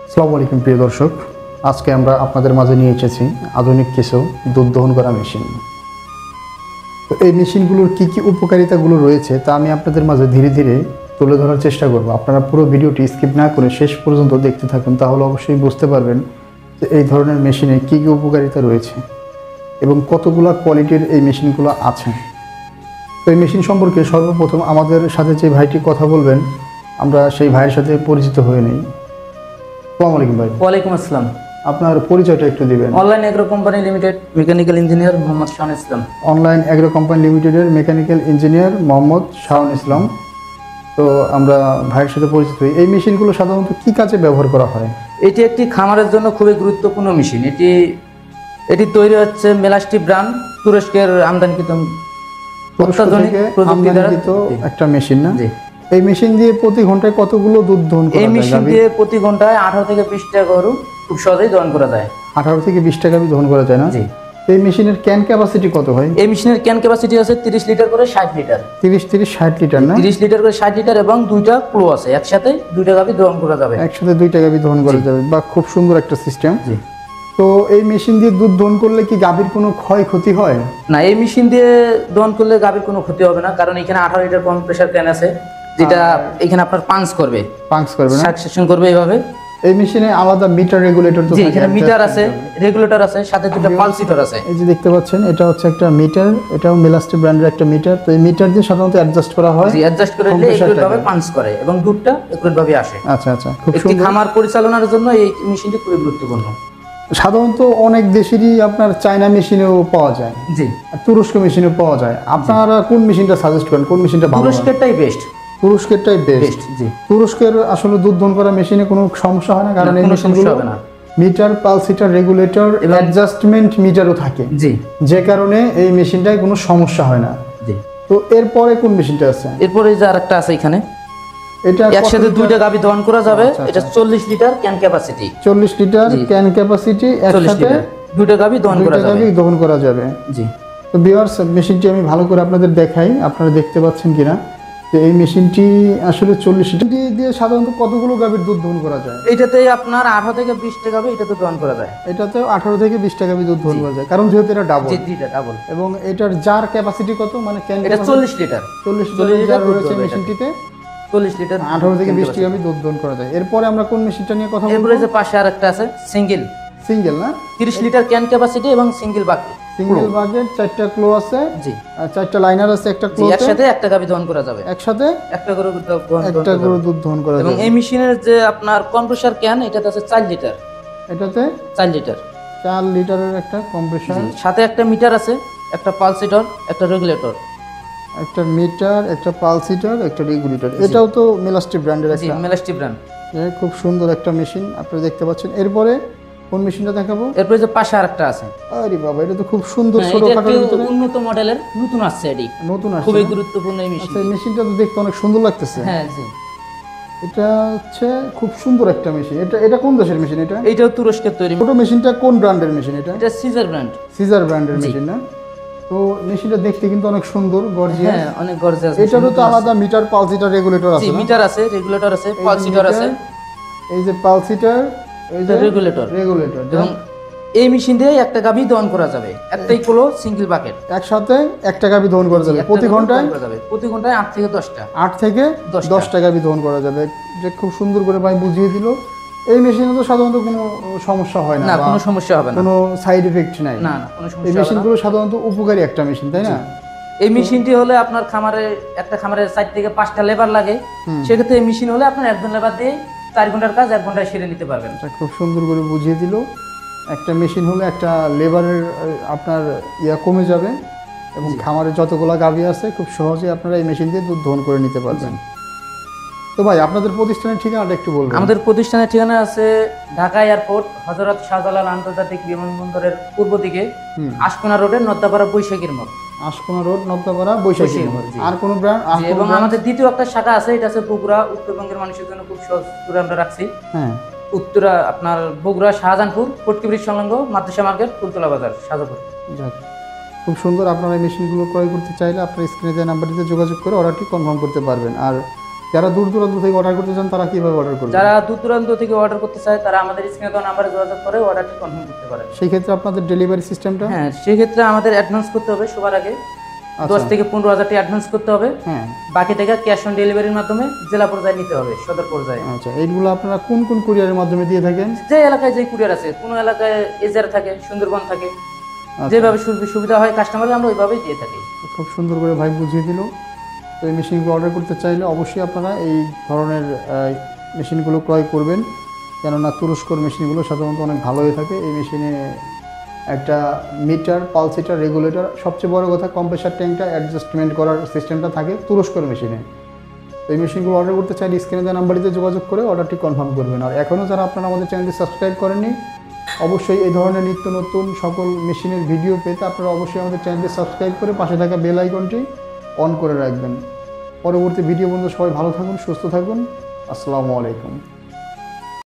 আসসালামু আলাইকুম প্রিয় দর্শক, আজকে আমরা আপনাদের মাঝে নিয়ে এসেছি আধুনিক কিছু দুধ দহন করা মেশিন। তো এই মেশিনগুলোর কী কী উপকারিতাগুলো রয়েছে তা আমি আপনাদের মাঝে ধীরে ধীরে তুলে ধরার চেষ্টা করব। আপনারা পুরো ভিডিওটি স্কিপ না করে শেষ পর্যন্ত দেখতে থাকুন, তাহলে অবশ্যই বুঝতে পারবেন যে এই ধরনের মেশিনে কী কী উপকারিতা রয়েছে এবং কতগুলো কোয়ালিটির এই মেশিনগুলো আছে। তো এই মেশিন সম্পর্কে সর্বপ্রথম আমাদের সাথে যে ভাইটি কথা বলবেন, আমরা সেই ভাইয়ের সাথে পরিচিত হয়ে নিই। আসসালামু আলাইকুম ভাই। ওয়ালাইকুম আসসালাম। আপনার পরিচয়টা একটু দিবেন। Online agro company limited mechanical engineer Mohammad Shahan Islam. Online agro company লিমিটেডের মেকানিক্যাল ইঞ্জিনিয়ার মোহাম্মদ শাহন ইসলাম। তো আমরা ভাইয়ের সাথে পরিচিত হই। এই মেশিনগুলো সাধারণত কী কাজে ব্যবহার করা হয়? এটি একটি খামারের জন্য খুবই গুরুত্বপূর্ণ মেশিন। এটি তৈরি হচ্ছে মেলাস্টি ব্র্যান্ড, তুরস্কের আমদানিকৃত একটা মেশিন না? জি। এই মেশিন দিয়ে প্রতি ঘন্টায় কতগুলো দুধ দহন করা যায়? এই মেশিন দিয়ে প্রতি ঘন্টায় 18 থেকে 20টা গরু খুব সহজেই দহন করা যায়। 18 থেকে 20টা গাভী দহন করা যায় না? জি। এই মেশিনের ক্যান ক্যাপাসিটি কত হয়? এই মেশিনের ক্যান ক্যাপাসিটি আছে 30 লিটার করে 60 লিটার। 30-60 লিটার না? 30 লিটার করে 60 লিটার এবং দুইটা ক্লো আছে, একসাথে দুইটা গাভী দহন করা যাবে। একসাথে দুইটা গাভী দহন করা যাবে, বা খুব সুন্দর একটা সিস্টেম। জি। তো এই মেশিন দিয়ে দুধ দহন করলে কি গাভীর কোনো ক্ষয়ক্ষতি হয়? না, এই মেশিন দিয়ে দহন করলে গাভীর কোনো ক্ষতি হবে না, কারণ এখানে 18 লিটার কম প্রেসার ক্যান আছে, যেটা এখানে আপনার পাঞ্চ করবে না, সাকসেশন করবে এইভাবে। এই মেশিনে আলাদা মিটার রেগুলেটর তো থাকে? এখানে মিটার আছে, রেগুলেটর আছে, সাথে দুটো পালসিটর আছে। এই যে দেখতে পাচ্ছেন, এটা হচ্ছে একটা মিটার, এটাও মেলাস্টি ব্র্যান্ডের একটা মিটার। তো এই মিটার দিয়ে সাধারণত অ্যাডজাস্ট করা হয়। জি, অ্যাডজাস্ট করে দিলে একুরেট ভাবে পাঞ্চ করে এবং দুধটা একুরেট ভাবে আসে। আচ্ছা আচ্ছা, খুব একটি সুন্দর। খামার পরিচালনার জন্য এই মেশিনটি খুবই গুরুত্বপূর্ণ। সাধারণত অনেক দেশেরই আপনার চায়না মেশিনেও পাওয়া যায়, জি, তুরস্ক মেশিনেও পাওয়া যায়। আপনারা কোন মেশিনটা সাজেস্ট করেন? কোন মেশিনটা ভালো? তুরস্কেরটাই বেস্ট। তুরস্কেরটাই বেস্ট। জি, তুরস্কের আসলে দুধ দহন করা মেশিনে কোনো সমস্যা হয় না, কারণ এই মেশিনগুলো মিটার, পালসিটার, রেগুলেটর, অ্যাডজাস্টমেন্ট মিটারও থাকে। জি, যে কারণে এই মেশিনটায় কোনো সমস্যা হয় না। জি। তো এরপরে কোন মেশিনটা আছে? এরপরে যে আরেকটা আছে এখানে, এটা একসাথে দুইটা গাভী দহন করা যাবে। এটা 40 litre can capacity. 40 litre can capacity, একসাথে দুইটা গাভী দহন করা যাবে। জি। তো ভিউয়ার্স, মেশিনটি আমি ভালো করে আপনাদের দেখাই, আপনারা দেখতে পাচ্ছেন কিনা। যে এই মেশিনটি আসলে 40 লিটার দিয়ে সাধারণত কতগুলো গাভীর দুধ দহন করা যায়? এটাতে আপনার 18 থেকে 20টা গাভী এটাতে দহন করা যায়। এটাতে 18 থেকে 20টা গাভী দুধ দহন করা যায়, কারণ যেহেতু এটা ডাবল। জি, এটা ডাবল। এবং এটার জার ক্যাপাসিটি কত? মানে ক্যান এটা 40 লিটার। 40 লিটার রয়েছে মেশিনটিতে। 40 লিটার 18 থেকে 20টি গাভী দুধ দহন করা যায়। এরপরে আমরা কোন মেশিনটা নিয়ে কথা বলবো? এরপরে যে পাশে আরেকটা আছে সিঙ্গেল না? 30 লিটার ক্যান ক্যাপাসিটি এবং সিঙ্গেল বাকেট। সিঙ্গেল বাকেট, 4টা ক্লো আছে। জি, আর 4টা লাইনার আছে একটা ক্লোতে। একসাথে একটা গাভী দহন করা যাবে। একসাথে একটা করে দুধ দহন করা যাবে। এবং এই মেশিনের যে আপনার কম্প্রেসার ক্যান, এটাতে আছে 4 লিটার। এটাতে 4 লিটার 4 লিটারের একটা কম্প্রেসার, সাথে একটা মিটার আছে, একটা পালসিটর, একটা রেগুলেটর। একটা মিটার, একটা পালসিটর, একটা রেগুলেটর। এটাও তো মেলাস্টি ব্র্যান্ডের একটা। জি, মেলাস্টি ব্র্যান্ড। খুব সুন্দর একটা মেশিন আপনারা দেখতে পাচ্ছেন। এরপরে কোন মেশিনটা দেখাবো? এরপরে যে পাশে আরেকটা আছে। আরে বাবা, এটা তো খুব সুন্দর, ছোটখাটোর ভিতরে উন্নত মডেলের নতুন আসছে। এটি নতুন আসছে, খুবই গুরুত্বপূর্ণ এই মেশিন। আচ্ছা, এই মেশিনটা তো দেখতে অনেক সুন্দর লাগতেছে। হ্যাঁ, জি। এটা হচ্ছে খুব সুন্দর একটা মেশিন। এটা কোন দেশের মেশিন? এইটাও তুরস্কের তৈরি। ছোট মেশিনটা কোন ব্র্যান্ডের মেশিন? এটা সিজার ব্র্যান্ড। সিজার ব্র্যান্ডের মেশিন না? তো মেশিনটা দেখতে কিন্তু অনেক সুন্দর, গর্জিয়াস। হ্যাঁ, অনেক গর্জিয়াস। এটারও তো আলাদা মিটার, পালসিটার, রেগুলেটর আছে। জি, মিটার আছে, রেগুলেটর আছে, পালসিটর আছে। এই যে পালসিটার, এই যে রেগুলেটর। এবং এই মেশিন দিয়ে একটা গাভী দহন করা যাবে। একটাই হলো সিঙ্গেল বাকেট, একসাথে একটা গাভী দহন করা যাবে প্রতি ঘন্টায়। 8 থেকে 10টা। 8 থেকে 10টা গাভী দহন করা যাবে। যে খুব সুন্দর করে ভাই বুঝিয়ে দিল। এই মেশিনে তো সাধারণত কোনো সমস্যা হয় না, কোনো সমস্যা হবে না, কোনো সাইড এফেক্ট নাই। না, কোনো সমস্যা। এই মেশিনগুলো সাধারণত উপকারী একটা মেশিন, তাই না? এই মেশিনটি হলে আপনার একটা খামারের 4 থেকে 5টা লেবার লাগে, সেক্ষেত্রে এই মেশিন হলে আপনার একজন লেবার দিয়ে 4 ঘন্টার কাজ 1 ঘন্টায় সেরে নিতে পারবেন। খুব সুন্দর করে বুঝিয়ে দিল। একটা মেশিন হলে একটা লেবারের আপনার কমে যাবে, এবং খামারে যতগুলো গাভী আছে খুব সহজে আপনারা এই মেশিন দিয়ে দুধ দহন করে নিতে পারবেন। তো ভাই, আপনাদের প্রতিষ্ঠানের ঠিকানাটা একটু বলবেন। আমাদের প্রতিষ্ঠানের ঠিকানা আছে ঢাকা এয়ারপোর্ট, হযরত শাহজালাল আন্তর্জাতিক বিমানবন্দরের পূর্ব দিকে, আশকোনা রোডের নদ্দাপাড়া বৈশাখীর মোড়। আশকোনা রোড, নদ্দাপাড়া, বৈশাখীর মোড়। আর কোন ব্র্যান্ড? এবং আমাদের দ্বিতীয় একটা শাখা আছে, এটা আছে বগুড়া। উত্তরবঙ্গের মানুষের জন্য খুব সহজ করে আমরা রাখছি। হ্যাঁ, উত্তরা আপনার বগুড়া শাহজাহানপুর পটকি ব্রিজ সংলগ্ন মাদ্রাসা মার্কেট, ফুলতলা বাজার, শাহজাহানপুর। খুব সুন্দর। আপনারা এই মেশিনগুলো ক্রয় করতে চাইলে আপনার স্ক্রিনে দেওয়া নাম্বারটিতে যোগাযোগ করে অর্ডারটি কনফার্ম করতে পারবেন। আর যারা দূর দূরান্ত থেকে অর্ডার করতে চান তারা কিভাবে অর্ডার করবে? যারা দূর দূরান্ত থেকে অর্ডার করতে চায় তারা আমাদের স্ক্রিনে দেওয়া নাম্বারে যোগাযোগ করে অর্ডারটি কনফার্ম করতে পারে। সেই ক্ষেত্রে আপনাদের ডেলিভারি সিস্টেমটা? হ্যাঁ, সেক্ষেত্রে আমাদের অ্যাডভান্স করতে হবে সবার আগে 10 থেকে 15,000 টাকা অ্যাডভান্স করতে হবে। হ্যাঁ, বাকি টাকা ক্যাশ অন ডেলিভারির মাধ্যমে জেলা পর্যায়ে নিতে হবে, সদর পর্যায়ে। আচ্ছা, এইগুলো আপনারা কোন কোন কুরিয়ারের মাধ্যমে দিয়ে থাকেন? যে এলাকায় যে কুরিয়ার আছে, কোনো এলাকায় এজার থাকে, সুন্দরবন থাকে, যেভাবে সুবিধা হয় কাস্টমারের আমরা ওইভাবেই দিয়ে থাকি। খুব সুন্দর করে ভাই বুঝিয়ে দিল। তো এই মেশিনগুলো অর্ডার করতে চাইলে অবশ্যই আপনারা এই ধরনের মেশিনগুলো ক্রয় করবেন, কেননা তুরস্কর মেশিনগুলো সাধারণত অনেক ভালো হয়ে থাকে। এই মেশিনে একটা মিটার, পালসিটার, রেগুলেটর, সবচেয়ে বড় কথা কম্প্রেসার ট্যাঙ্কটা অ্যাডজাস্টমেন্ট করার সিস্টেমটা থাকে তুরস্কর মেশিনে। তো এই মেশিনগুলো অর্ডার করতে চাইলে স্ক্রিনে দেওয়া নাম্বারটিতে যোগাযোগ করে অর্ডারটি কনফার্ম করবেন। আর এখনও যারা আপনারা আমাদের চ্যানেলটি সাবস্ক্রাইব করেননি, অবশ্যই এই ধরনের নিত্য নতুন সকল মেশিনের ভিডিও পেতে আপনারা অবশ্যই আমাদের চ্যানেলটি সাবস্ক্রাইব করে পাশে থাকা বেল আইকনটি অন করে রাখবেন। পরবর্তী ভিডিও পর্যন্ত সবাই ভালো থাকুন, সুস্থ থাকুন। আসসালামু আলাইকুম।